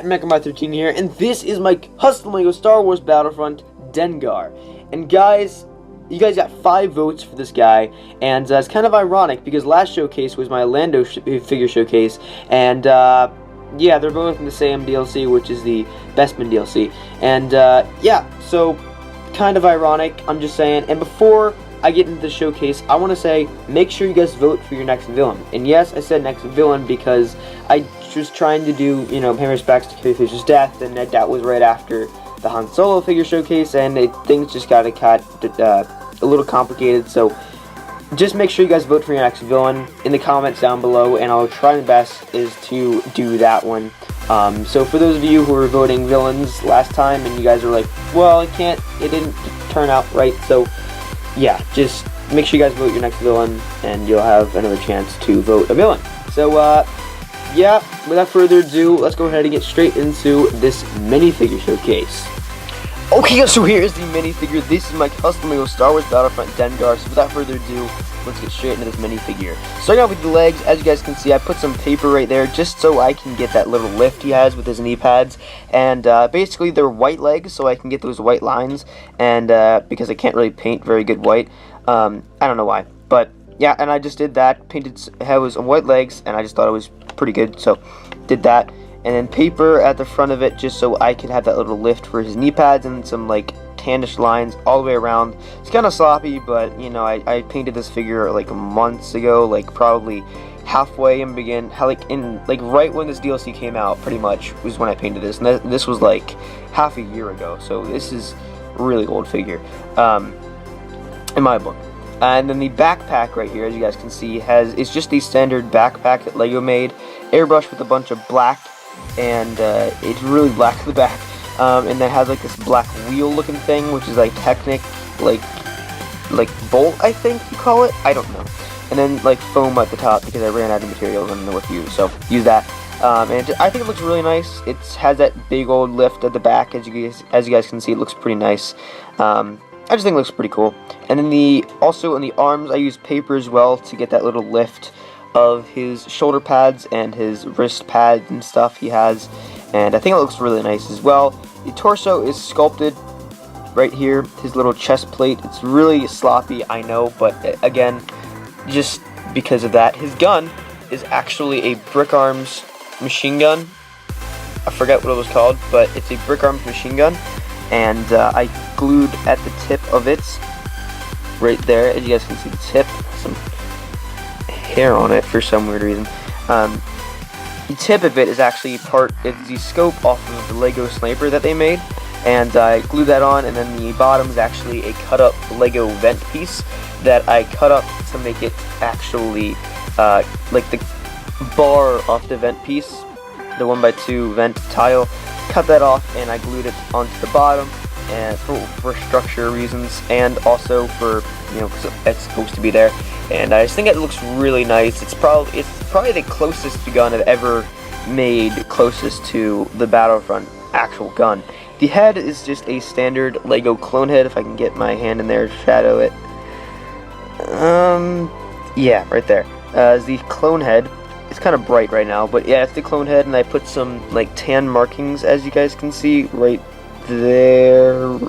MechaMy13 here, and this is my custom LEGO Star Wars Battlefront Dengar. And guys, you guys got 5 votes for this guy, and it's kind of ironic because last showcase was my Lando figure showcase, and yeah, they're both in the same DLC, which is the Bestman DLC, and yeah, so kind of ironic, I'm just saying. And before I get into the showcase, I want to say, make sure you guys vote for your next villain. And yes, I said next villain because I was trying to do, you know, pay respects to Carrie Fisher's death, and that was right after the Han Solo figure showcase, and things just got a little complicated. So just make sure you guys vote for your next villain in the comments down below, and I'll try my best is to do that one. So for those of you who were voting villains last time and you guys are like, well, it didn't turn out right, so yeah, just make sure you guys vote your next villain and you'll have another chance to vote a villain. So yeah, without further ado, let's go ahead and get straight into this minifigure showcase. Okay, so here's the minifigure. This is my custom LEGO Star Wars Battlefront Dengar. So without further ado, let's get straight into this minifigure. Starting off with the legs, as you guys can see, I put some paper right there just so I can get that little lift he has with his knee pads. And basically, they're white legs, so I can get those white lines. And because I can't really paint very good white, I don't know why, but yeah. And I just did that, painted his white legs, and I just thought it was pretty good, so did that. And then paper at the front of it just so I could have that little lift for his knee pads, and some like tannish lines all the way around. It's kind of sloppy, but you know, I painted this figure like months ago, like probably halfway in right when this DLC came out, pretty much was when I painted this, and this was like half a year ago, so this is a really old figure in my book. And then the backpack right here, as you guys can see, it's just the standard backpack that LEGO made, airbrushed with a bunch of black, and it's really black at the back, and then has like this black wheel looking thing, which is like Technic, like bolt, I think you call it, I don't know. And then like foam at the top because I ran out of materials and I didn't know what to use, so use that. And I think it looks really nice. It has that big old lift at the back, as you guys can see. It looks pretty nice. I just think it looks pretty cool. And then also in the arms, I used paper as well to get that little lift of his shoulder pads and his wrist pads and stuff he has, and I think it looks really nice as well. The torso is sculpted right here, his little chest plate. It's really sloppy, I know, but again, just because of that. His gun is actually a Brick Arms machine gun. I forget what it was called, but it's a Brick Arms machine gun, and I glued at the tip of it right there, as you guys can see the tip, some hair on it for some weird reason. The tip of it is actually it's the scope off of the LEGO sniper that they made, and I glued that on. And then the bottom is actually a cut up LEGO vent piece that I cut up to make it actually like the bar off the vent piece, the 1x2 vent tile. Cut that off and I glued it onto the bottom, and for structure reasons, and also for, you know, because it's supposed to be there. And I just think it looks really nice. It's probably the closest gun I've ever made, closest to the Battlefront actual gun. The head is just a standard LEGO clone head. If I can get my hand in there to shadow it, yeah, right there. The clone head. It's kind of bright right now, but yeah, it's the clone head, and I put some like tan markings, as you guys can see right there.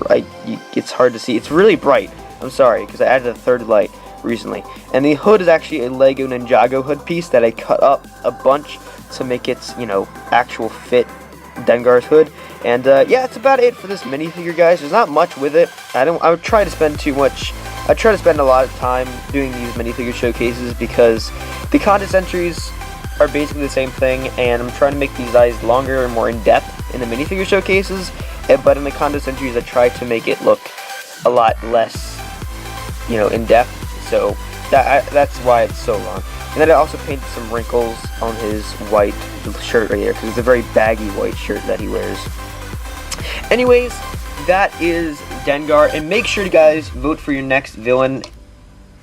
It's hard to see. It's really bright. I'm sorry, because I added a third light recently. And the hood is actually a LEGO Ninjago hood piece that I cut up a bunch to make its, you know, actual fit Dengar's hood. And yeah, that's about it for this minifigure, guys. There's not much with it. I would try to spend too much. I try to spend a lot of time doing these minifigure showcases because the contest entries are basically the same thing, and I'm trying to make these eyes longer and more in depth in the minifigure showcases. But in the contest entries, I try to make it look a lot less, you know, in depth. So that's why it's so long. And then I also painted some wrinkles on his white shirt right here, because it's a very baggy white shirt that he wears. Anyways, that is Dengar, and make sure to guys vote for your next villain,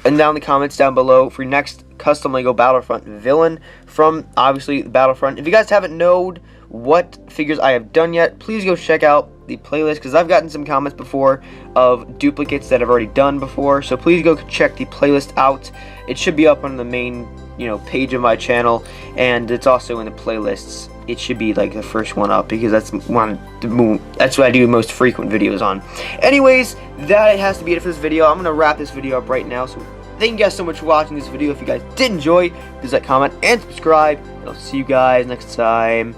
and down in the comments down below for your next custom LEGO Battlefront villain from obviously Battlefront. If you guys haven't known what figures I have done yet, please go check out the playlist, because I've gotten some comments before of duplicates that I've already done before, so please go check the playlist out. It should be up on the main, you know, page of my channel, and it's also in the playlists it should be like the first one up, because that's what I do most frequent videos on. Anyways, that has to be it for this video. I'm gonna wrap this video up right now. So thank you guys so much for watching this video. If you guys did enjoy, please like, comment, and subscribe. And I'll see you guys next time.